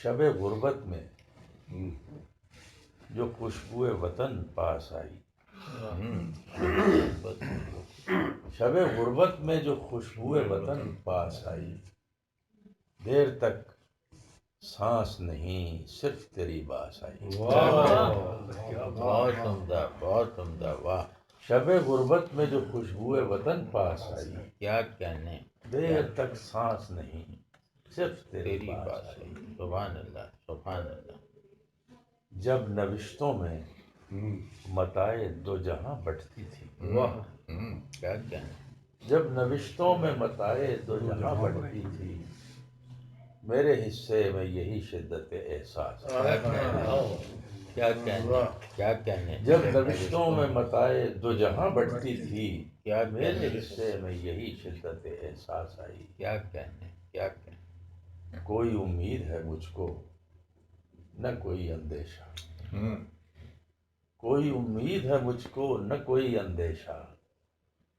شب غربت میں جو خوشبو وطن پاس آئی، شب غربت میں جو خوشبو وطن پاس آئی، دیر تک سانس نہیں صرف تیری باس آئی۔ بہت عمدہ، بہت عمدہ، واہ! شب غربت میں جو خوشبو وطن پاس آئی، کیا کہنے، دیر تک سانس نہیں صرف تیری تیری باس بات آئی۔ ہے۔ سبحان اللہ، سبحان اللہ۔ جب نوشتوں میں متاع دو جہاں بٹتی تھی، واہ! کیا کہنے، جب نوشتوں میں متاع دو جہاں بٹتی تھی، میرے حصے میں یہی شدت احساس ہے۔ کیا کہنے، کیا کہنے، جب نوشتوں میں متاع دو جہاں بٹتی تھی، کیا میرے کہنے، حصے میں یہی شدت احساس آئی۔ کیا کہنے، کیا کہنے۔ کوئی امید ہے مجھ کو نہ کوئی اندیشہ، کوئی امید ہے مجھ کو نہ کوئی اندیشہ،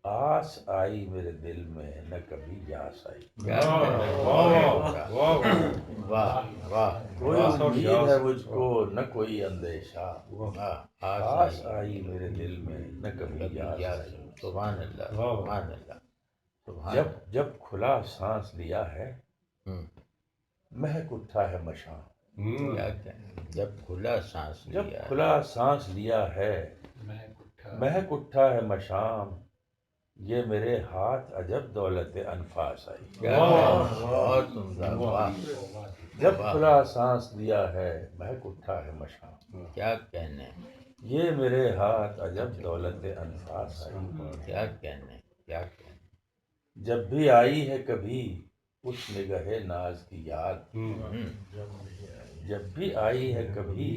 آس آئی میرے دل میں نہ کبھی یاس آئی۔ کیا کہنے، واہ واہ! کوئی امید ہے مجھ کو نہ کوئی اندیشہ، واہ! آس آئی میرے دل میں نہ کبھی یاس آئی۔ سبحان اللہ، سبحان اللہ، سبحان جب جب کھلا سانس لیا ہے، اللہ۔ مہک اٹھا ہے مشام، کیا کہنے، جب کھلا سانس جب لیا، کھلا سانس لیا ہے، مہک اٹھا ہے مشام، یہ میرے ہاتھ عجب دولت انفاس آئی۔ کیا کہنے، بہت عمدہ، واہ! جب کھلا سانس لیا ہے، مہک اٹھا ہے مشام، کیا کہنے، یہ میرے ہاتھ عجب دولت انفاس آئی۔ کیا کہنے، کیا کہنے۔ جب بھی آئی ہے کبھی اس نگہ ناز کی یاد، جب بھی آئی ہے کبھی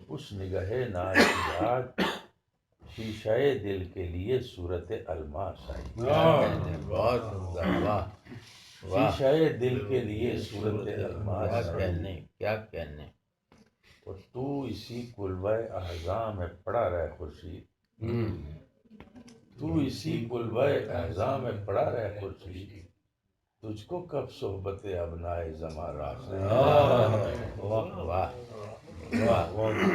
اس نگہ ناز کی یاد، شیشہ دل کے لیے صورت الماس آئی۔ کیا کہنے، بہت عمدہ، واہ واہ! شیشہ دل کے لیے صورت کیا الماس آئی۔ کہنے، کیا کہنے۔ اور تو اسی کلبہ احزاں میں پڑا رہے خورشید، تو اسی کلبہ احزاں میں پڑا رہے خورشید، تجھ کو کب صحبت ابنائے زماں راس آئی۔ واہ واہ واہ!